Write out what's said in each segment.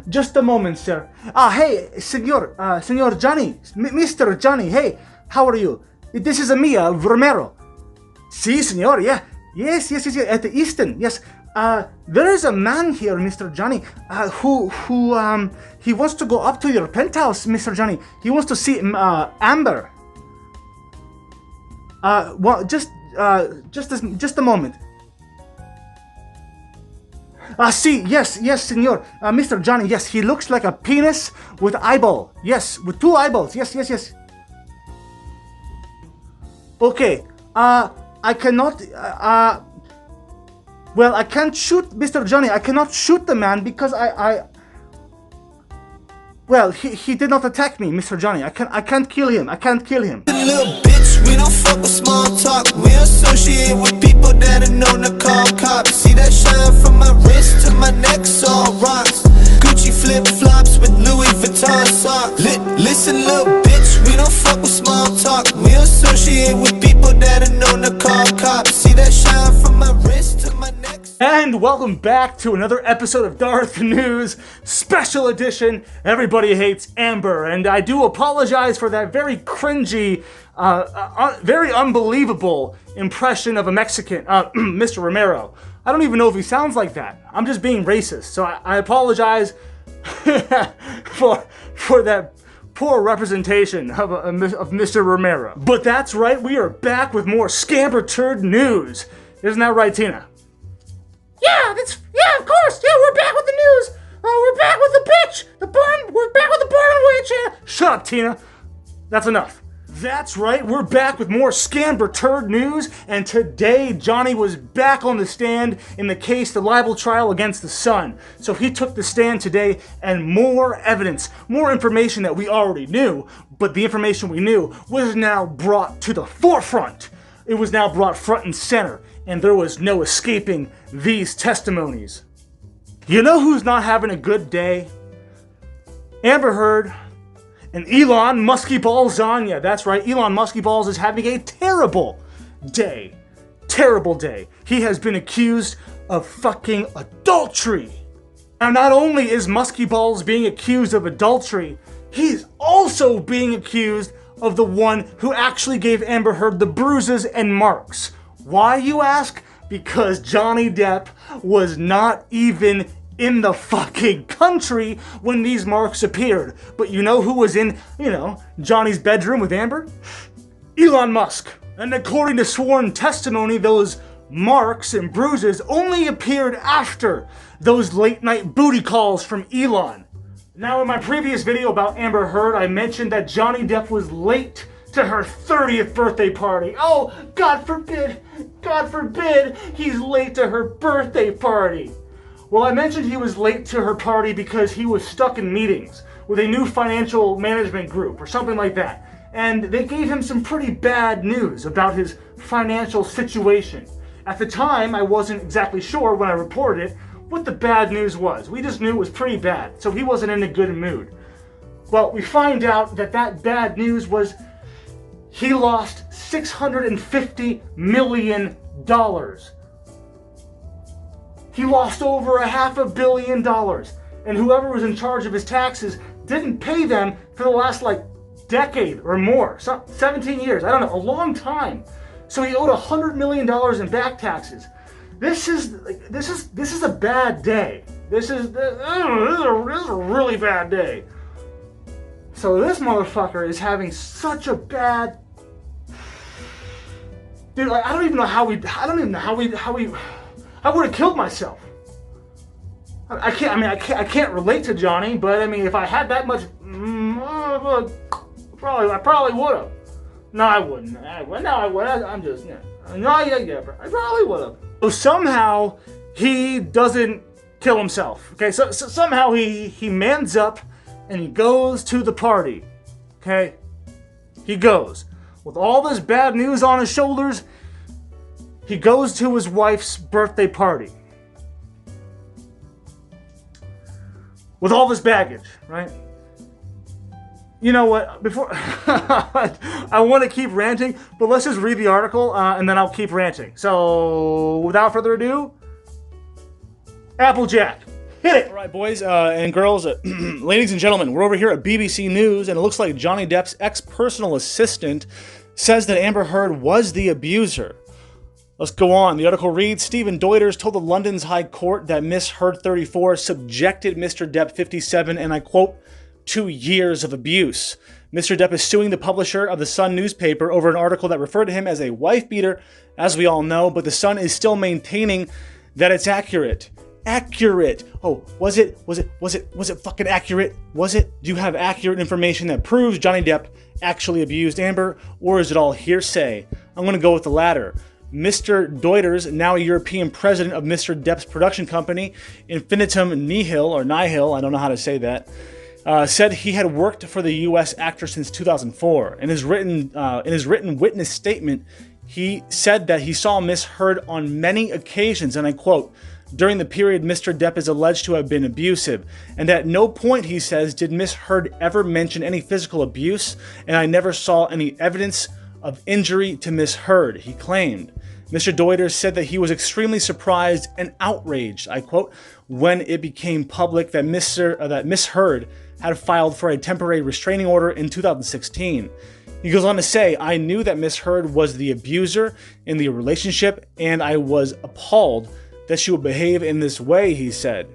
Just a moment, sir. Hey, Senor Johnny, Mr. Johnny, hey, how are you? This is Mia Romero. Si, senor, yeah. Yes, at the Eastern, yes. There is a man here, Mr. Johnny, who he wants to go up to your penthouse, Mr. Johnny. He wants to see, Amber. Well, just a moment. Yes, senor. Mr. Johnny, yes, he looks like a penis with eyeball. Yes, with two eyeballs. Yes. Okay, I cannot, well, I can't shoot Mr. Johnny. I cannot shoot the man because well, he did not attack me, Mr. Johnny. I can't kill him. Little bitch, we don't fuck with small talk. We associate with people that are known to call cops. See that shine from my wrist to my neck, all rocks. Gucci flip-flops with Louis Vuitton socks. Listen, little bitch, we don't fuck with small talk. We associate with people that are known to call cops. See that shine from my wrist to my neck. And welcome back to another episode of Darth News Special Edition. Everybody hates Amber, and I do apologize for that very cringy, very unbelievable impression of a Mexican, Mr. Romero. I don't even know if he sounds like that. I'm just being racist, so I apologize for that poor representation of Mr. Romero. But that's right, we are back with more scamper turd news. Isn't that right, Tina? Yeah, of course. Yeah, we're back with the news. We're back with the bitch. We're back with the barn witch. Shut up, Tina. That's enough. That's right, we're back with more scamper turd news, and today Johnny was back on the stand in the case, the libel trial against the Sun. So he took the stand today, and more evidence, more information that we already knew, but the information we knew was now brought to the forefront. It was now brought front and center, and there was no escaping these testimonies. You know who's not having a good day? Amber Heard and Elon Muskie-Balls on. Yeah, that's right, Elon Muskie-Balls is having a terrible day. Terrible day. He has been accused of fucking adultery. Now, not only is Muskie-Balls being accused of adultery, he's also being accused of the one who actually gave Amber Heard the bruises and marks. Why, you ask? Because Johnny Depp was not even in the fucking country when these marks appeared. But you know who was in, Johnny's bedroom with Amber? Elon Musk. And according to sworn testimony, those marks and bruises only appeared after those late night booty calls from Elon. Now, in my previous video about Amber Heard, I mentioned that Johnny Depp was late to her 30th birthday party. Oh, God forbid, he's late to her birthday party. Well, I mentioned he was late to her party because he was stuck in meetings with a new financial management group or something like that. And they gave him some pretty bad news about his financial situation. At the time, I wasn't exactly sure when I reported it what the bad news was. We just knew it was pretty bad, so he wasn't in a good mood. Well, we find out that bad news was he lost $650 million. He lost over $500 million. And whoever was in charge of his taxes didn't pay them for the last, decade or more. 17 years, I don't know, a long time. So he owed $100 million in back taxes. This is a bad day. This is a really bad day. So this motherfucker is having such a bad... Dude, I don't even know how we... I would have killed myself. I can't relate to Johnny, but if I had that much... I probably would have. No, I wouldn't. I probably would have. So somehow, he doesn't kill himself. Okay, so somehow he mans up and he goes to the party. Okay? He goes. With all this bad news on his shoulders, he goes to his wife's birthday party. With all this baggage, right? You know what, before, I want to keep ranting, but let's just read the article, and then I'll keep ranting. So, without further ado, Applejack. Hit it! All right, boys and girls, ladies and gentlemen, we're over here at BBC News, and it looks like Johnny Depp's ex-personal assistant says that Amber Heard was the abuser. Let's go on. The article reads, Stephen Deuters told the London's High Court that Miss Heard 34 subjected Mr. Depp 57, and I quote, 2 years of abuse. Mr. Depp is suing the publisher of the Sun newspaper over an article that referred to him as a wife beater, as we all know, but the Sun is still maintaining that it's accurate. Accurate. Oh, was it fucking accurate? Was it? Do you have accurate information that proves Johnny Depp actually abused Amber, or is it all hearsay? I'm going to go with the latter. Mr. Deuters, now a European president of Mr. Depp's production company, Infinitum Nihil, I don't know how to say that, said he had worked for the U.S. actor since 2004. In his written witness statement, he said that he saw Miss Heard on many occasions, and I quote, during the period Mr. Depp is alleged to have been abusive, and at no point, he says, did Miss Heard ever mention any physical abuse, and I never saw any evidence of injury to Miss Heard, he claimed. Mr. Deuters said that he was extremely surprised and outraged, I quote, when it became public that Miss Heard had filed for a temporary restraining order in 2016. He goes on to say, I knew that Miss Heard was the abuser in the relationship, and I was appalled that she would behave in this way, he said.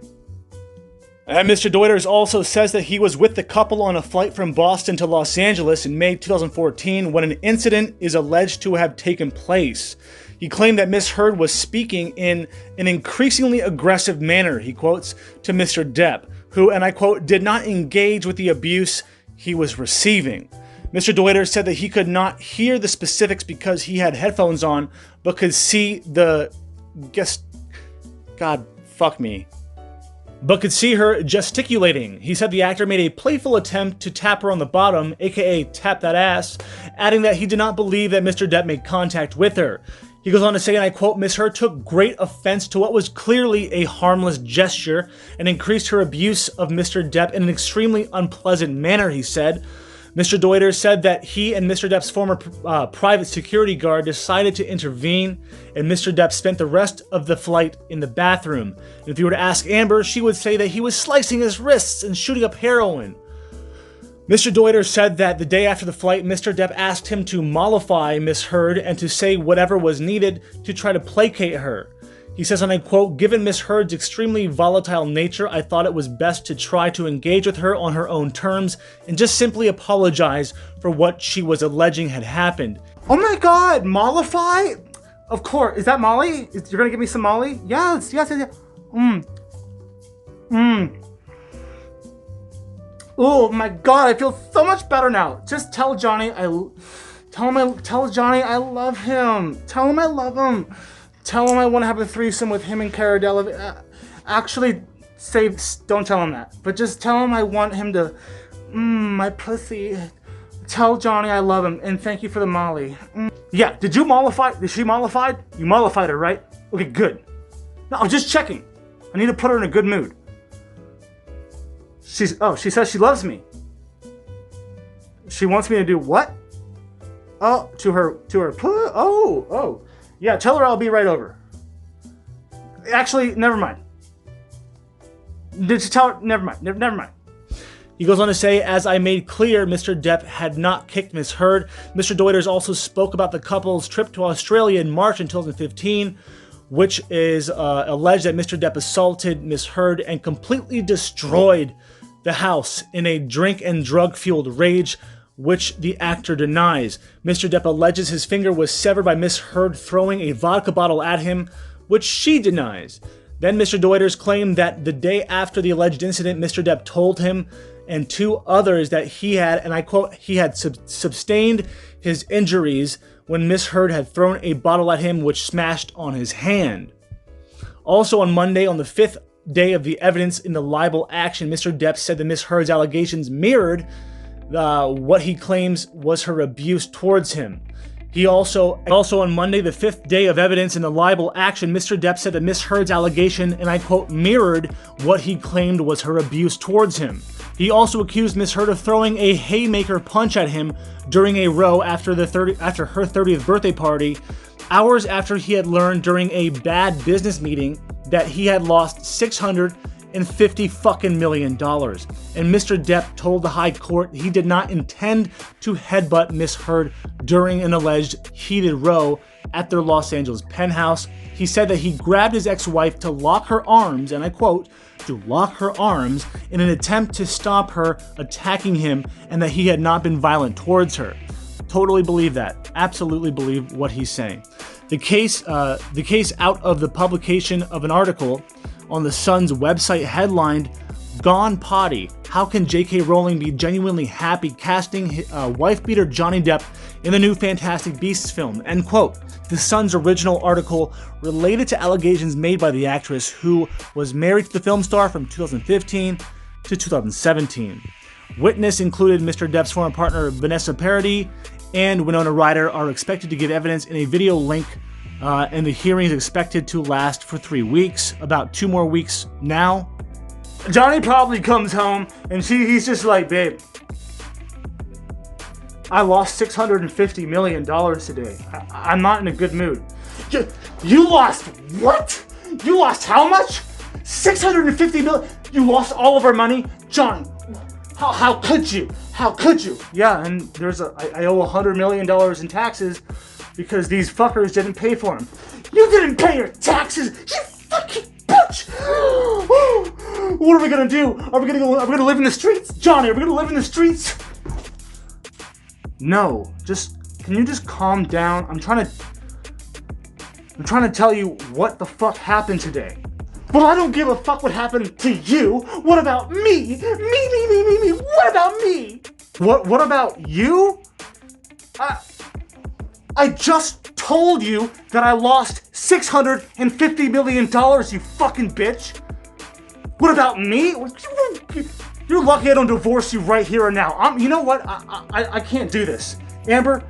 And Mr. Deuters also says that he was with the couple on a flight from Boston to Los Angeles in May 2014 when an incident is alleged to have taken place. He claimed that Miss Heard was speaking in an increasingly aggressive manner, he quotes, to Mr. Depp, who, and I quote, did not engage with the abuse he was receiving. Mr. Deuters said that he could not hear the specifics because he had headphones on, but could see but could see her gesticulating. He said the actor made a playful attempt to tap her on the bottom, aka tap that ass, adding that he did not believe that Mr. Depp made contact with her. He goes on to say, and I quote, Miss Heard took great offense to what was clearly a harmless gesture and increased her abuse of Mr. Depp in an extremely unpleasant manner, he said. Mr. Deuters said that he and Mr. Depp's former private security guard decided to intervene, and Mr. Depp spent the rest of the flight in the bathroom. And if you were to ask Amber, she would say that he was slicing his wrists and shooting up heroin. Mr. Deuters said that the day after the flight, Mr. Depp asked him to mollify Miss Heard and to say whatever was needed to try to placate her. He says, and I quote, given Miss Heard's extremely volatile nature, I thought it was best to try to engage with her on her own terms and just simply apologize for what she was alleging had happened. Oh my god, mollify? Of course. Is that Molly? You're gonna give me some Molly? Yes. Oh my god, I feel so much better now. Just tell Johnny tell Johnny I love him. Tell him I love him. Tell him I want to have a threesome with him and Cara Delevingne. Actually, don't tell him that. But just tell him I want him to, my pussy. Tell Johnny I love him, and thank you for the Molly. Yeah, did you mollify? Is she mollified? You mollified her, right? Okay, good. No, I'm just checking. I need to put her in a good mood. She says she loves me. She wants me to do what? Oh, to her, oh. Yeah, tell her I'll be right over. Actually, never mind. Did you tell her? Never mind. He goes on to say, as I made clear, Mr. Depp had not kicked Miss Heard. Mr. Deuters also spoke about the couple's trip to Australia in March 2015, which is alleged that Mr. Depp assaulted Miss Heard and completely destroyed the house in a drink and drug-fueled rage, which the actor denies. Mr. Depp alleges his finger was severed by Miss Heard throwing a vodka bottle at him, which she denies. Then Mr. Deuters claimed that the day after the alleged incident, Mr. Depp told him and two others that he had, and I quote, he had sustained his injuries when Miss Heard had thrown a bottle at him which smashed on his hand. Also on Monday, on the 5th day of the evidence in the libel action, Mr. Depp said that Miss Heard's allegations mirrored what he claims was her abuse towards him. He also on Monday, the 5th day of evidence in the libel action, Mr. Depp said that Miss Heard's allegation, and I quote, mirrored what he claimed was her abuse towards him. He also accused Miss Heard of throwing a haymaker punch at him during a row after her 30th birthday party, hours after he had learned during a bad business meeting that he had lost $600 $650 million. And Mr. Depp told the High Court he did not intend to headbutt Miss Heard during an alleged heated row at their Los Angeles penthouse. He said that he grabbed his ex-wife to lock her arms, and I quote, to lock her arms in an attempt to stop her attacking him, and that he had not been violent towards her. Totally believe that. Absolutely believe what he's saying. The case out of the publication of an article on the Sun's website headlined, "Gone Potty. How can J.K. Rowling be genuinely happy casting wife-beater Johnny Depp in the new Fantastic Beasts film?" End quote. The Sun's original article related to allegations made by the actress, who was married to the film star from 2015 to 2017. Witness included Mr. Depp's former partner Vanessa Paradis and Winona Ryder are expected to give evidence in a video link, and the hearing is expected to last for 3 weeks, about 2 more weeks now. Johnny probably comes home and he's just like, babe, I lost $650 million today. I'm not in a good mood. You lost what? You lost how much? $650 million? You lost all of our money? Johnny, how could you? How could you? Yeah, and I owe $100 million in taxes because these fuckers didn't pay for them. You didn't pay your taxes, you fucking bitch! What are we gonna do? Are we gonna live in the streets? Johnny, are we gonna live in the streets? No, can you just calm down? I'm trying to tell you what the fuck happened today. Well, I don't give a fuck what happened to you. What about me? Me. What about me? What about you? I just told you that I lost $650 million, you fucking bitch. What about me? You're lucky I don't divorce you right here and now. You know what? I can't do this. Amber,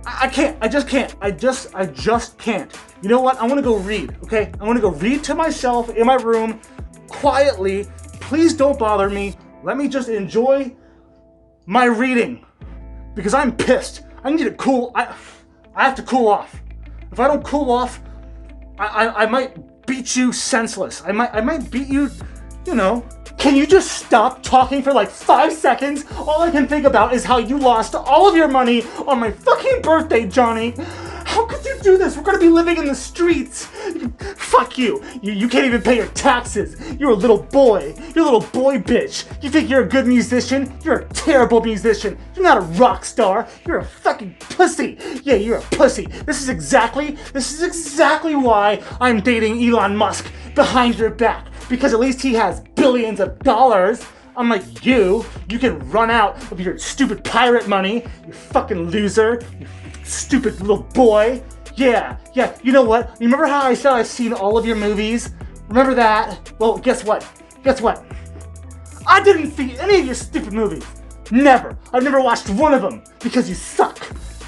I can't. I just can't. I just can't. You know what? I want to go read, okay? I want to go read to myself in my room, quietly. Please don't bother me. Let me just enjoy my reading. Because I'm pissed. I need to cool. I have to cool off. If I don't cool off, I might beat you senseless. I might beat you, you know. Can you just stop talking for like 5 seconds? All I can think about is how you lost all of your money on my fucking birthday, Johnny. How could you do this? We're gonna be living in the streets. Fuck you. You can't even pay your taxes. You're a little boy. You're a little boy bitch. You think you're a good musician? You're a terrible musician. You're not a rock star. You're a fucking pussy. Yeah, you're a pussy. This is exactly why I'm dating Elon Musk behind your back. Because at least he has billions of dollars. Unlike you can run out of your stupid pirate money, you fucking loser, you stupid little boy. Yeah, you know what? You remember how I said I've seen all of your movies? Remember that? Well, guess what? I didn't see any of your stupid movies. Never. I've never watched one of them because you suck.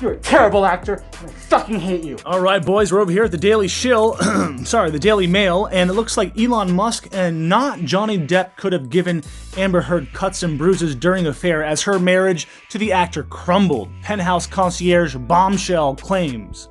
You're a terrible actor, and I fucking hate you. All right, boys, we're over here at the Daily Shill, the Daily Mail, and it looks like Elon Musk and not Johnny Depp could have given Amber Heard cuts and bruises during the affair as her marriage to the actor crumbled. Penthouse concierge bombshell claims.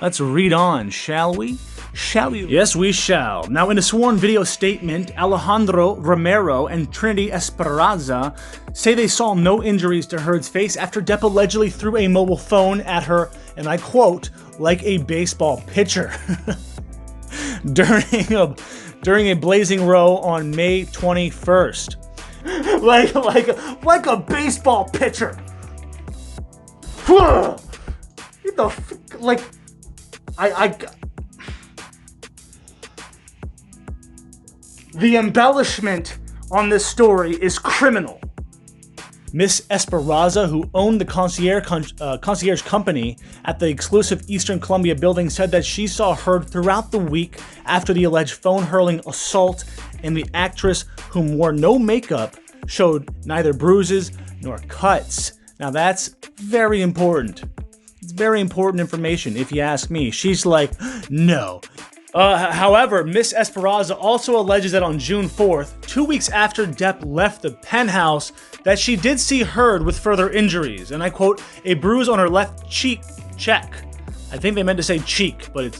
Let's read on, shall we? Shall we? Yes, we shall. Now, in a sworn video statement, Alejandro Romero and Trinity Esperanza say they saw no injuries to Heard's face after Depp allegedly threw a mobile phone at her, and I quote, like a baseball pitcher, during a blazing row on May 21st. like a baseball pitcher. What the like The embellishment on this story is criminal. Miss Esperanza, who owned the concierge company at the exclusive Eastern Columbia building, said that she saw Heard throughout the week after the alleged phone-hurling assault, and the actress, whom wore no makeup, showed neither bruises nor cuts. Now that's very important. It's very important information, if you ask me. She's like, no. However, Miss Esperanza also alleges that on June 4th, 2 weeks after Depp left the penthouse, that she did see Heard with further injuries, and I quote, a bruise on her left cheek, check. I think they meant to say cheek, but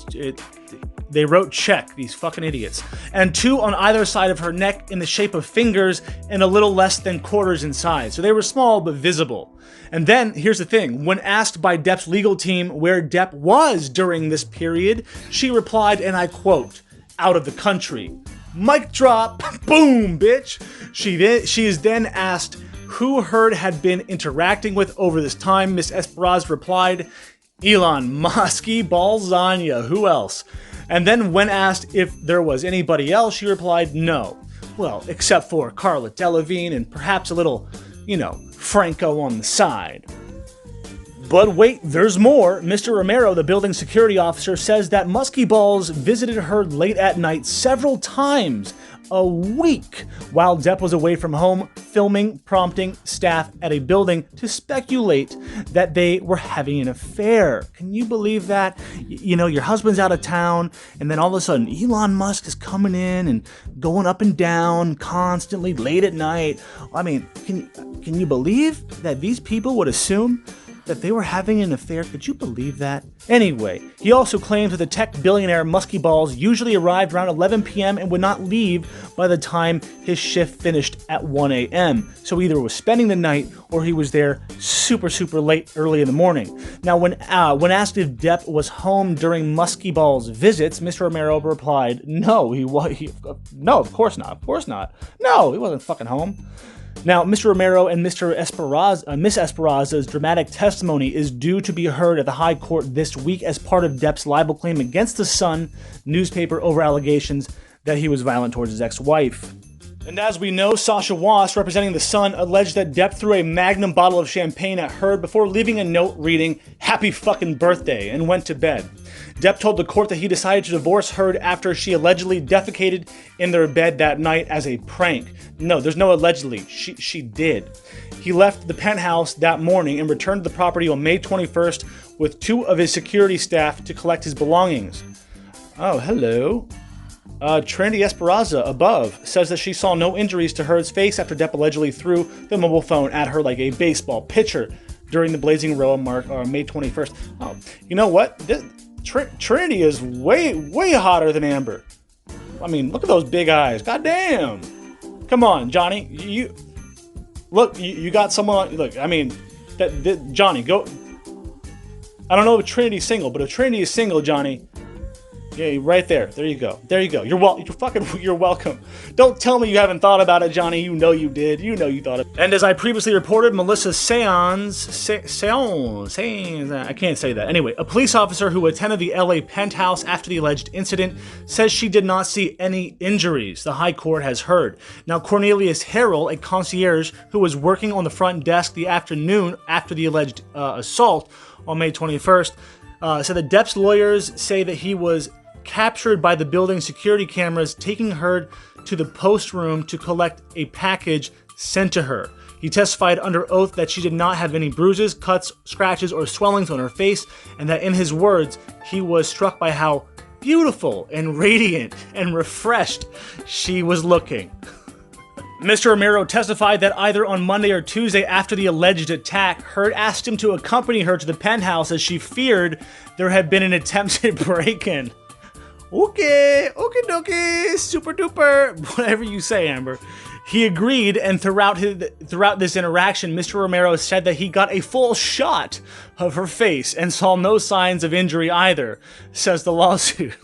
They wrote check, these fucking idiots. And 2 on either side of her neck in the shape of fingers and a little less than quarters in size. So they were small but visible. And then, here's the thing, when asked by Depp's legal team where Depp was during this period, she replied, and I quote, "Out of the country." Mic drop, boom, bitch. She is then asked who Heard had been interacting with over this time. Miss Esperaz replied, "Elon Musky Balzania, who else?" And then when asked if there was anybody else, she replied, "No. Well, except for Carla Delevingne and perhaps a little, Franco on the side." But wait, there's more. Mr. Romero, the building security officer, says that Musky Balls visited Heard late at night several times a week while Depp was away from home filming, prompting staff at a building to speculate that they were having an affair. Can you believe that? Your husband's out of town, and then all of a sudden Elon Musk is coming in and going up and down constantly late at night. I mean, can you believe that these people would assume that they were having an affair? Could you believe that? Anyway, he also claims that the tech billionaire Musky Balls usually arrived around 11 p.m. and would not leave by the time his shift finished at 1 a.m. So either was spending the night or he was there super, super late early in the morning. Now, when asked if Depp was home during Musky Balls' visits, Mr. Romero replied, no, no, of course not. No, he wasn't fucking home. Now, Mr. Romero and Miss Esperanza's dramatic testimony is due to be heard at the High Court this week as part of Depp's libel claim against the Sun newspaper over allegations that he was violent towards his ex-wife. And as we know, Sasha Wass, representing the Sun, alleged that Depp threw a magnum bottle of champagne at Heard before leaving a note reading, "Happy fucking birthday," and went to bed. Depp told the court that he decided to divorce Heard after she allegedly defecated in their bed that night as a prank. No, there's no allegedly. She did. He left the penthouse that morning and returned to the property on May 21st with 2 of his security staff to collect his belongings. Oh, hello. Trinity Esperanza above says that she saw no injuries to Heard's face after Depp allegedly threw the mobile phone at her like a baseball pitcher during the Blazing Row on May 21st. Oh, you know what? Trinity is way hotter than Amber. I mean, look at those big eyes. God damn. Come on, Johnny. You got someone. Look, I mean, Johnny, go. I don't know if Trinity's single, but if Trinity is single, Johnny, yeah, right there. There you go. You're welcome. Don't tell me you haven't thought about it, Johnny. You know you did. You know you thought it. And as I previously reported, Melissa Seance, I can't say that. Anyway, a police officer who attended the LA penthouse after the alleged incident says she did not see any injuries, the High Court has heard. Now, Cornelius Harrell, a concierge who was working on the front desk the afternoon after the alleged assault on May 21st, said that Depp's lawyers say that he was captured by the building security cameras taking Heard to the post room to collect a package sent to her. He testified under oath that she did not have any bruises, cuts, scratches, or swellings on her face, and that in his words, he was struck by how beautiful and radiant and refreshed she was looking. Mr. Romero testified that either on Monday or Tuesday after the alleged attack, Heard asked him to accompany her to the penthouse as she feared there had been an attempted break-in. Okay, okie dokie, super duper, whatever you say, Amber. He agreed, and throughout this interaction, Mr. Romero said that he got a full shot of her face and saw no signs of injury either, says the lawsuit.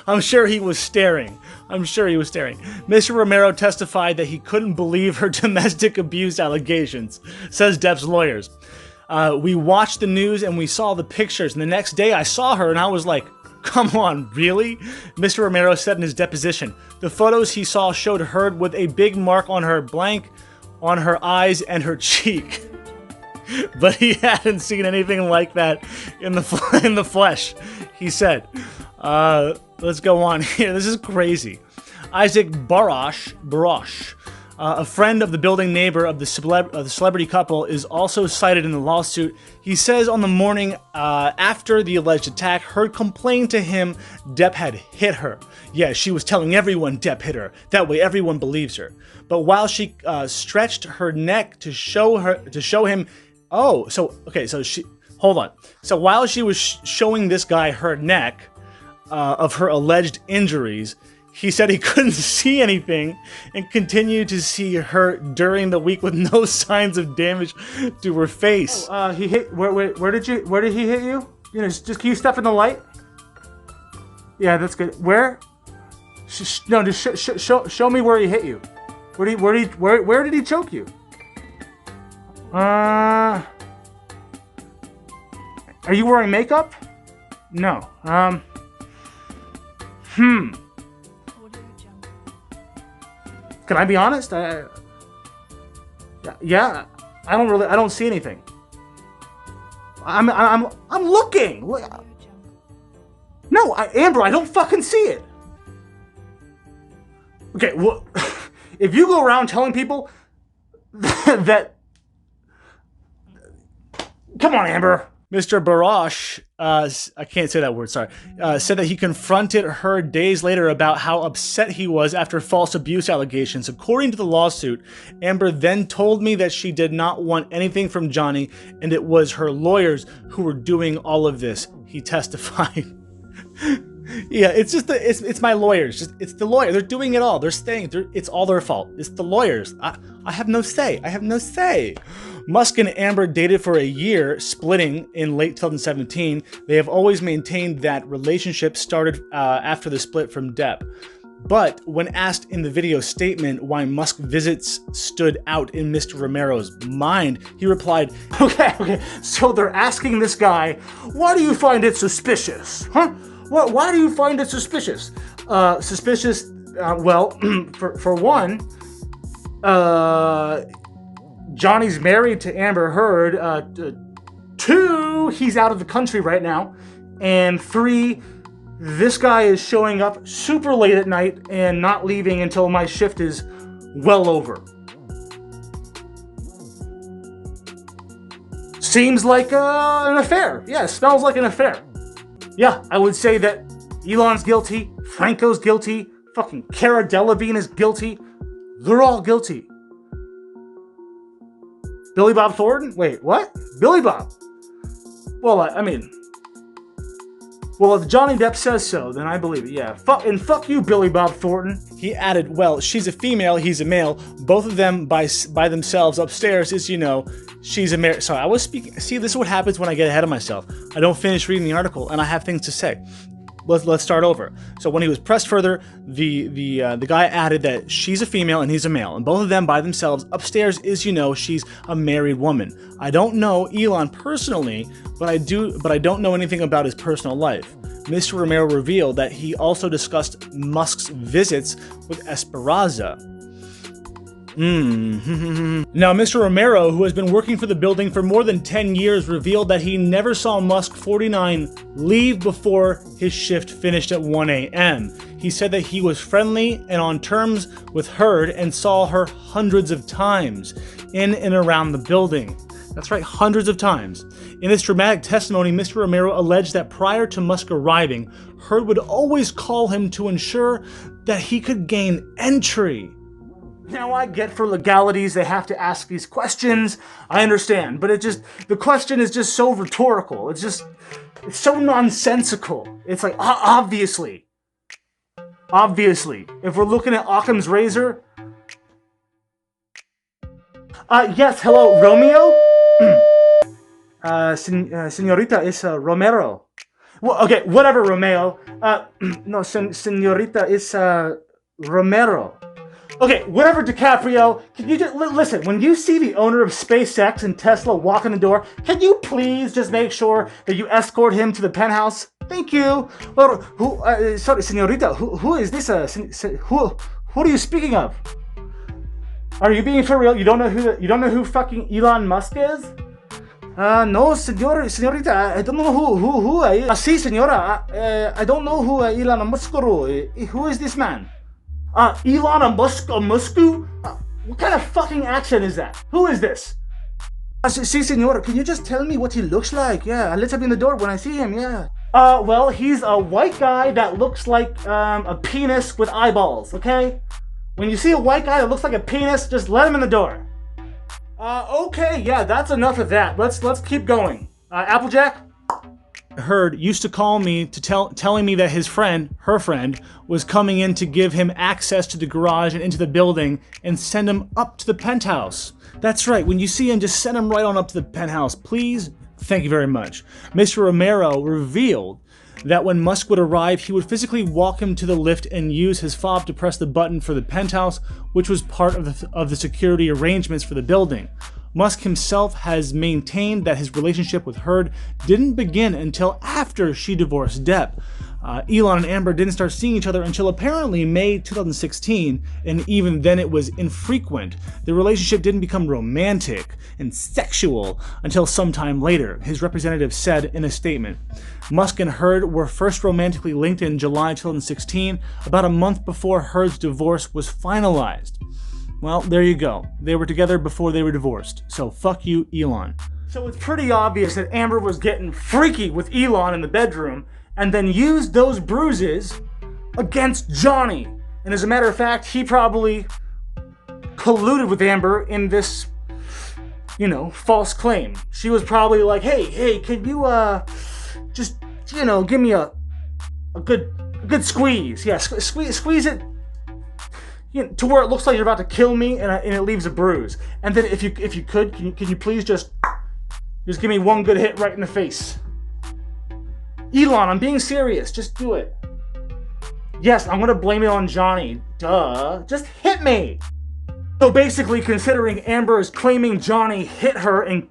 I'm sure he was staring. Mr. Romero testified that he couldn't believe her domestic abuse allegations, says Depp's lawyers. We watched the news and we saw the pictures, and the next day I saw her and I was like, come on, really? Mr. Romero said in his deposition. The photos he saw showed Heard with a big mark on her blank, on her eyes and her cheek. But he hadn't seen anything like that in the flesh, he said. Let's go on here. This is crazy. Isaac Barosh, a friend of the building neighbor of the celebrity couple, is also cited in the lawsuit. He says on the morning after the alleged attack, Heard complained to him Depp had hit her. Yeah, she was telling everyone Depp hit her. That way everyone believes her. But while she stretched her neck to show him, hold on. So while she was showing this guy her neck, of her alleged injuries. He said he couldn't see anything and continued to see her during the week with no signs of damage to her face. He hit. Where did he hit you? You know, just can you step in the light? Yeah, that's good. Where? No, just show me where he hit you. Where did he choke you? Are you wearing makeup? No. Can I be honest? Yeah, I don't see anything. I'm looking. No, Amber, I don't fucking see it. Okay, well, if you go around telling people that, come on, Amber. Mr. Barash, I can't say that word, sorry, said that he confronted her days later about how upset he was after false abuse allegations. According to the lawsuit, Amber then told me that she did not want anything from Johnny and it was her lawyers who were doing all of this, he testified. Yeah, it's just it's my lawyers. It's the lawyer. They're doing it all. They're staying. It's all their fault. It's the lawyers. I have no say. I have no say. Musk and Amber dated for a year, splitting in late 2017. They have always maintained that relationship started after the split from Depp. But when asked in the video statement why Musk visits stood out in Mr. Romero's mind, he replied, Okay. So they're asking this guy, why do you find it suspicious? Huh? Why do you find it suspicious? Suspicious, well, for one, Johnny's married to Amber Heard. 2, he's out of the country right now. And 3, this guy is showing up super late at night and not leaving until my shift is well over. Seems like an affair. Yeah, smells like an affair. Yeah, I would say that Elon's guilty, Franco's guilty, fucking Cara Delevingne is guilty. They're all guilty. Billy Bob Thornton? Wait, what? Billy Bob? Well, I mean... Well, if Johnny Depp says so, then I believe it, yeah. Fuck you, Billy Bob Thornton. He added, well, she's a female, he's a male. Both of them by themselves upstairs is, you know, she's a male. Sorry, I was speaking. See, this is what happens when I get ahead of myself. I don't finish reading the article, and I have things to say. Let's start over. So when he was pressed further, the guy added that she's a female and he's a male, and both of them by themselves upstairs is, you know, she's a married woman. I don't know Elon personally, but I don't know anything about his personal life. Mr. Romero revealed that he also discussed Musk's visits with Esperanza. Now, Mr. Romero, who has been working for the building for more than 10 years, revealed that he never saw Musk 49 leave before his shift finished at 1 a.m. He said that he was friendly and on terms with Heard and saw her hundreds of times in and around the building. That's right, hundreds of times. In this dramatic testimony, Mr. Romero alleged that prior to Musk arriving, Heard would always call him to ensure that he could gain entry. Now, I get for legalities they have to ask these questions. I understand, but the question is just so rhetorical. It's so nonsensical. It's like, obviously. If we're looking at Occam's razor. Yes, hello, Romeo? Senorita is Romero. Well, okay, whatever, Romeo. No, senorita is Romero. Okay, whatever, DiCaprio, can you just, listen, when you see the owner of SpaceX and Tesla walk in the door, can you please just make sure that you escort him to the penthouse? Thank you. Well, sorry, senorita, who is this, who are you speaking of? Are you being for real? You don't know who fucking Elon Musk is? No, senorita, I don't know who si, senora, I don't know who Elon Musk is. Who is this man? Elon Musku? What kind of fucking accent is that? Who is this? Si, senora, can you just tell me what he looks like? Yeah, I'll let him in the door when I see him, yeah. Well, he's a white guy that looks like a penis with eyeballs, okay? When you see a white guy that looks like a penis, just let him in the door. Okay, yeah, that's enough of that. Let's keep going. Applejack? Heard used to call me to telling me that her friend, was coming in to give him access to the garage and into the building and send him up to the penthouse. That's right, when you see him, just send him right on up to the penthouse, please. Thank you very much. Mr. Romero revealed that when Musk would arrive, he would physically walk him to the lift and use his fob to press the button for the penthouse, which was part of the security arrangements for the building. Musk himself has maintained that his relationship with Heard didn't begin until after she divorced Depp. Elon and Amber didn't start seeing each other until apparently May 2016, and even then it was infrequent. The relationship didn't become romantic and sexual until sometime later, his representative said in a statement. Musk and Heard were first romantically linked in July 2016, about a month before Heard's divorce was finalized. Well, there you go. They were together before they were divorced, so fuck you, Elon. So it's pretty obvious that Amber was getting freaky with Elon in the bedroom and then used those bruises against Johnny. And as a matter of fact, he probably colluded with Amber in this, false claim. She was probably like, hey, can you just, give me a good squeeze. Yeah, squeeze it to where it looks like you're about to kill me and it leaves a bruise. And then if you could, can you please just give me one good hit right in the face? Elon, I'm being serious. Just do it. Yes, I'm gonna blame it on Johnny. Duh. Just hit me. So basically, considering Amber is claiming Johnny hit her and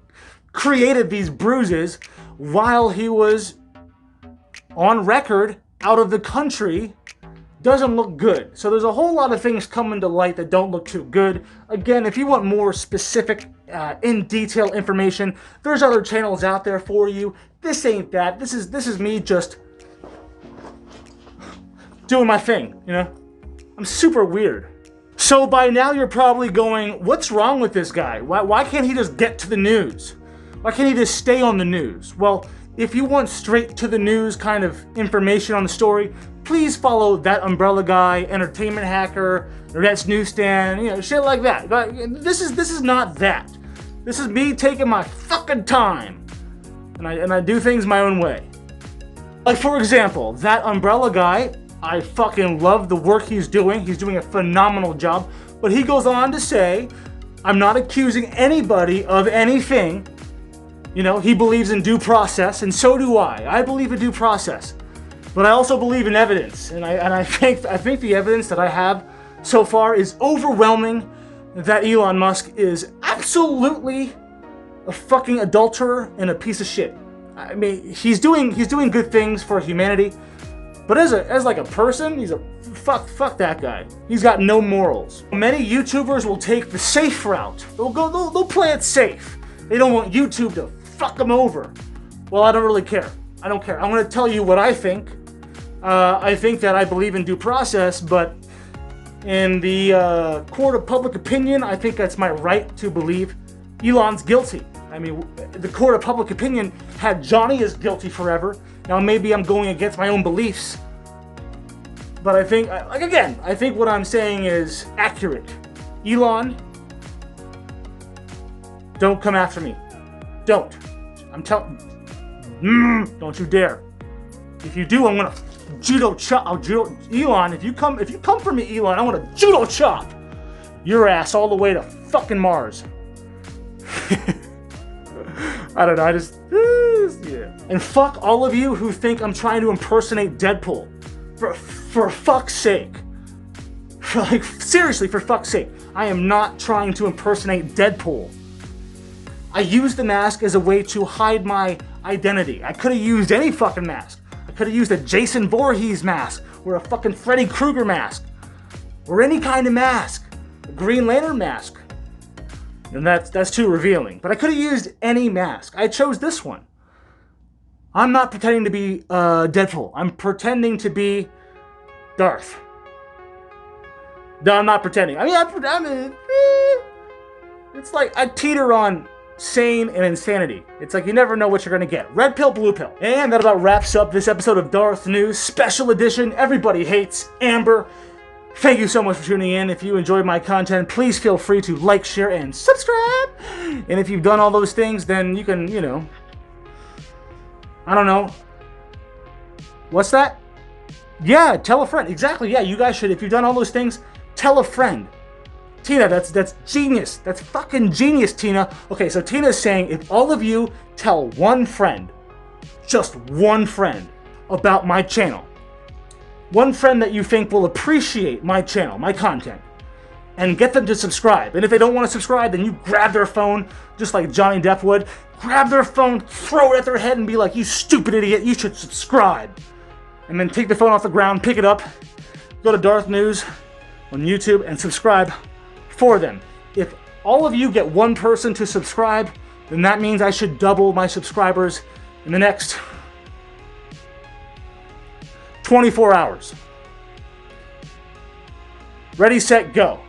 created these bruises while he was on record out of the country, doesn't look good. So there's a whole lot of things coming to light that don't look too good. Again, if you want more specific, in detail information, there's other channels out there for you. This ain't that. This is me just doing my thing, I'm super weird. So by now you're probably going, what's wrong with this guy? Why can't he just get to the news? Why can't he just stay on the news? Well, if you want straight to the news kind of information on the story, please follow That Umbrella Guy, Entertainment Hacker, That's Newsstand, shit like that. But this is not that. This is me taking my fucking time. And I do things my own way. Like, for example, That Umbrella Guy, I fucking love the work he's doing. He's doing a phenomenal job. But he goes on to say, I'm not accusing anybody of anything. He believes in due process, and so do I. I believe in due process. But I also believe in evidence. And I think the evidence that I have so far is overwhelming that Elon Musk is absolutely a fucking adulterer and a piece of shit. I mean, he's doing good things for humanity, but as a person, he's a fuck that guy. He's got no morals. Many YouTubers will take the safe route. They'll play it safe. They don't want YouTube to fuck them over. Well, I don't really care. I don't care. I'm going to tell you what I think. I think that I believe in due process, but in the court of public opinion, I think that's my right to believe Elon's guilty. I mean, the court of public opinion had Johnny as guilty forever. Now maybe I'm going against my own beliefs, but I think, I think what I'm saying is accurate. Elon, don't come after me. Don't. I'm telling. Don't you dare. If you do, I'm gonna judo chop. Elon, if you come for me, Elon, I'm gonna judo chop your ass all the way to fucking Mars. I don't know. Yeah. And fuck all of you who think I'm trying to impersonate Deadpool. For fuck's sake. Seriously, for fuck's sake. I am not trying to impersonate Deadpool. I used the mask as a way to hide my identity. I could have used any fucking mask. I could have used a Jason Voorhees mask or a fucking Freddy Krueger mask or any kind of mask. A Green Lantern mask. And that's too revealing. But I could have used any mask. I chose this one. I'm not pretending to be Deadpool. I'm pretending to be Darth. No, I'm not pretending. I mean, it's like I teeter on sane and insanity. It's like you never know what you're gonna get. Red pill, blue pill. And that about wraps up this episode of Darth News Special Edition. Everybody hates Amber. Thank you so much for tuning in. If you enjoyed my content, please feel free to like, share, and subscribe. And if you've done all those things, then you can, I don't know, What's that? Yeah, tell a friend. Exactly. Yeah, you guys should. If you've done all those things, tell a friend. Tina, that's genius. That's fucking genius, Tina. Okay, so Tina's saying if all of you tell one friend, just one friend, about my channel, one friend that you think will appreciate my channel, my content, and get them to subscribe. And if they don't want to subscribe, then you grab their phone, just like Johnny Depp would, grab their phone, throw it at their head, and be like, you stupid idiot, you should subscribe. And then take the phone off the ground, pick it up, go to DarthNews on YouTube, and subscribe for them. If all of you get one person to subscribe, then that means I should double my subscribers in the next 24 hours. Ready, set, go.